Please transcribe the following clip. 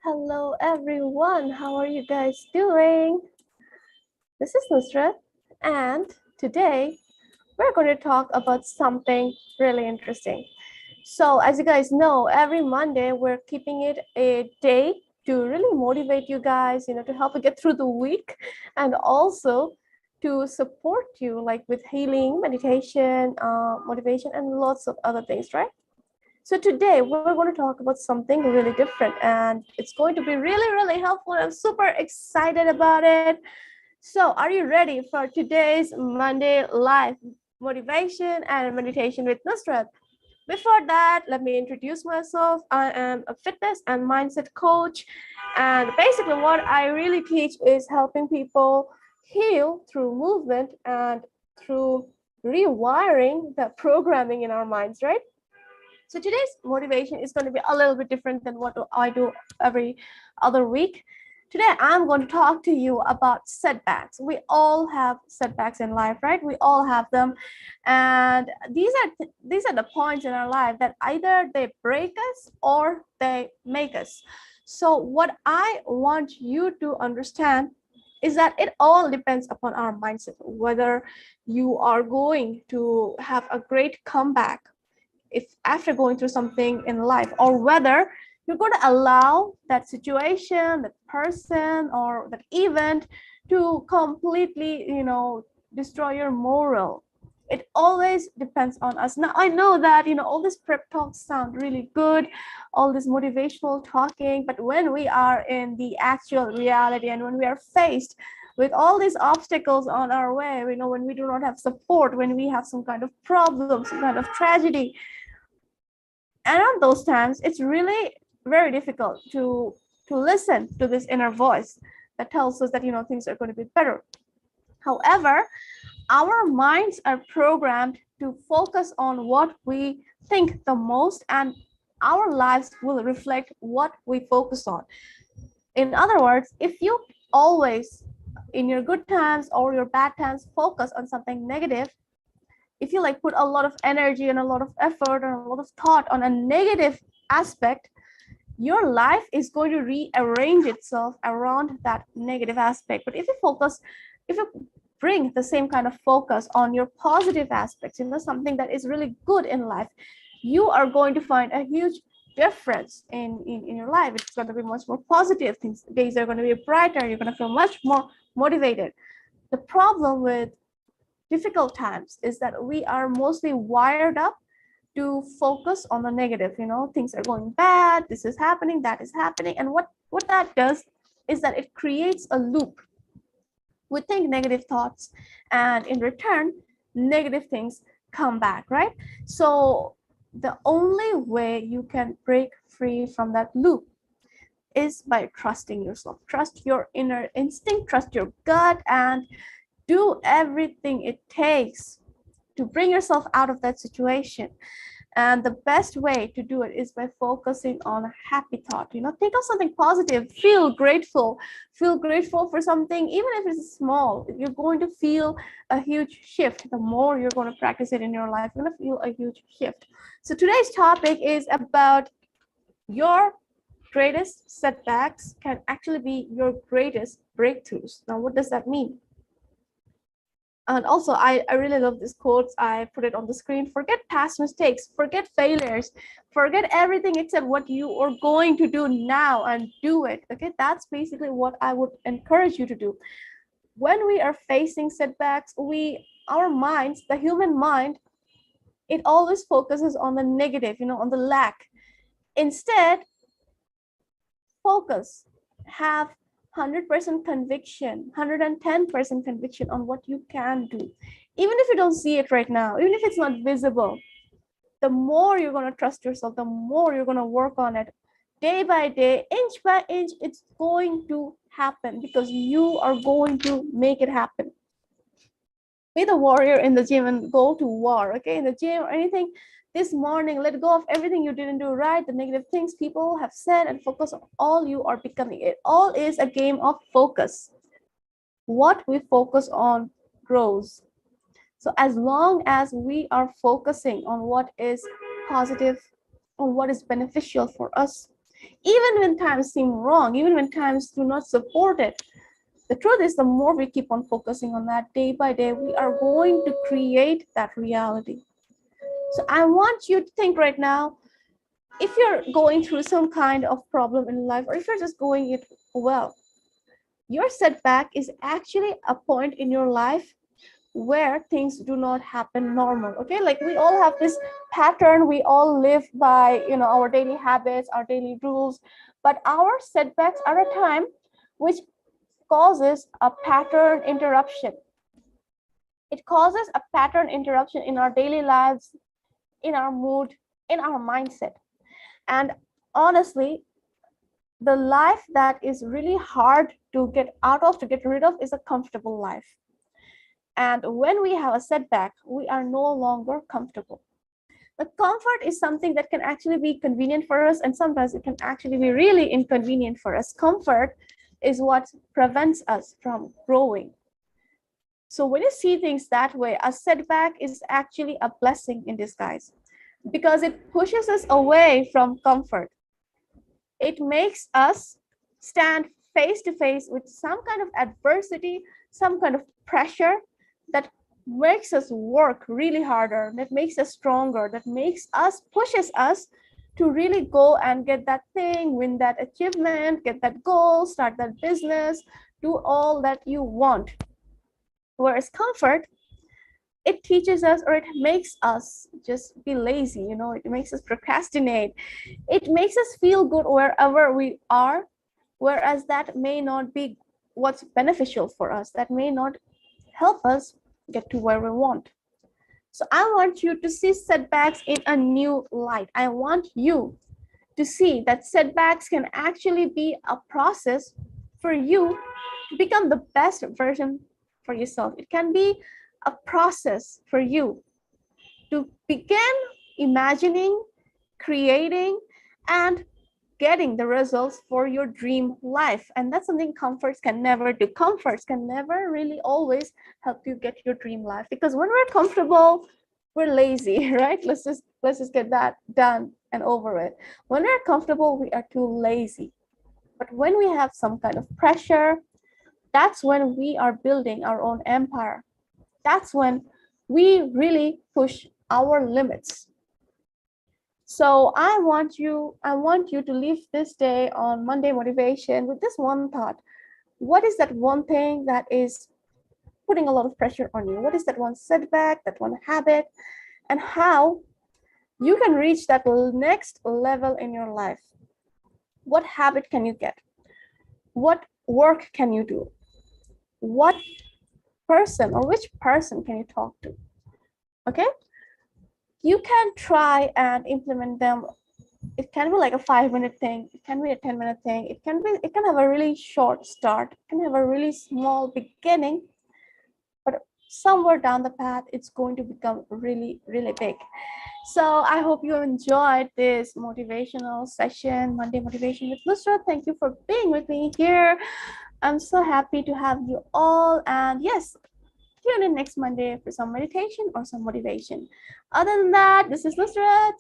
Hello everyone, how are you guys doing? This is Nusrat, and today we're going to talk about something really interesting. So, as you guys know, every Monday we're keeping it a day to really motivate you guys, to help you get through the week and also to support you like with healing, meditation, motivation, and lots of other things, right? So today we're going to talk about something really different and it's going to be really, really helpful. I'm super excited about it. So are you ready for today's Monday live motivation and meditation with Nusrat? Before that, let me introduce myself. I am a fitness and mindset coach. And basically what I really teach is helping people heal through movement and through rewiring the programming in our minds, right? So today's motivation is going to be a little bit different than what I do every other week. Today, I'm going to talk to you about setbacks. We all have setbacks in life, right? We all have them. And these are the points in our life that either they break us or they make us. So what I want you to understand is that it all depends upon our mindset, whether you are going to have a great comeback if after going through something in life, or whether you're going to allow that situation, that person, or that event to completely destroy your moral. It always depends on us. Now I know that all these prep talks sound really good, all this motivational talking, but when we are in the actual reality and when we are faced with all these obstacles on our way, when we do not have support, when we have some kind of problem, some kind of tragedy, and on those times it's really very difficult to listen to this inner voice that tells us that things are going to be better. However, our minds are programmed to focus on what we think the most, and our lives will reflect what we focus on. In other words, if you always in your good times or your bad times focus on something negative, if you like put a lot of energy and a lot of effort and a lot of thought on a negative aspect, your life is going to rearrange itself around that negative aspect. But if you bring the same kind of focus on your positive aspects, something that is really good in life, you are going to find a huge difference in your life. It's going to be much more positive. Days are going to be brighter. You're going to feel much more motivated. The problem with difficult times is that we are mostly wired up to focus on the negative. Things are going bad, this is happening, that is happening, and what that does is that it creates a loop. We think negative thoughts, and in return negative things come back, right? So the only way you can break free from that loop is by trusting yourself. Trust your inner instinct, trust your gut, and do everything it takes to bring yourself out of that situation. And the best way to do it is by focusing on a happy thought. Think of something positive, feel grateful for something, even if it's small. You're going to feel a huge shift. The more you're going to practice it in your life, you're going to feel a huge shift. So today's topic is about your greatest setbacks can actually be your greatest breakthroughs. Now, what does that mean? And also, I really love this quote. I put it on the screen. Forget past mistakes, forget failures, forget everything except what you are going to do now and do it. Okay, that's basically what I would encourage you to do. When we are facing setbacks, our minds, the human mind, it always focuses on the negative, on the lack. Instead, focus, have 100% conviction, 110% conviction on what you can do. Even if you don't see it right now, even if it's not visible, the more you're going to trust yourself, the more you're going to work on it day by day, inch by inch, it's going to happen because you are going to make it happen. Be the warrior in the gym and go to war, okay? In the gym or anything, this morning, let go of everything you didn't do right, the negative things people have said, and focus on all you are becoming. It all is a game of focus. What we focus on grows. So as long as we are focusing on what is positive, on what is beneficial for us, Even when times seem wrong, even when times do not support it, the truth is the more we keep on focusing on that day by day, we are going to create that reality. So I want you to think right now, if you're going through some kind of problem in life, or if you're just going it well, your setback is actually a point in your life where things do not happen normal. Okay, like we all have this pattern, we all live by, our daily habits, our daily rules, but our setbacks are a time which causes a pattern interruption. It causes a pattern interruption in our daily lives, in our mood, in our mindset. And honestly, the life that is really hard to get out of, to get rid of, is a comfortable life. And when we have a setback, we are no longer comfortable. The comfort is something that can actually be convenient for us, and sometimes it can actually be really inconvenient for us. Comfort is what prevents us from growing. So when you see things that way, a setback is actually a blessing in disguise, because it pushes us away from comfort. It makes us stand face to face with some kind of adversity, some kind of pressure that makes us work really harder, that makes us stronger, that pushes us to really go and get that thing, win that achievement, get that goal, start that business, do all that you want. Whereas comfort, it teaches us, or it makes us just be lazy, it makes us procrastinate. It makes us feel good wherever we are, whereas that may not be what's beneficial for us, that may not help us get to where we want. So I want you to see setbacks in a new light. I want you to see that setbacks can actually be a process for you to become the best version for yourself. It can be a process for you to begin imagining, creating, and getting the results for your dream life. And that's something comforts can never do. Comforts can never really always help you get your dream life, because when we're comfortable, we're lazy, right? Let's just get that done and over with. When we're comfortable, we are too lazy. But when we have some kind of pressure, that's when we are building our own empire. That's when we really push our limits. So I want you to leave this day on Monday Motivation with this one thought. What is that one thing that is putting a lot of pressure on you? What is that one setback, that one habit, and how you can reach that next level in your life? What habit can you get? What work can you do? What person or which person can you talk to? Okay? You can try and implement them. It can be like a 5-minute thing, it can be a 10-minute thing, it can have a really short start, it can have a really small beginning, but somewhere down the path it's going to become really, really big. So I hope you enjoyed this motivational session, Monday Motivation with Nusrat. Thank you for being with me here. I'm so happy to have you all, and yes, tune in next Monday for some meditation or some motivation. Other than that, this is Nusrat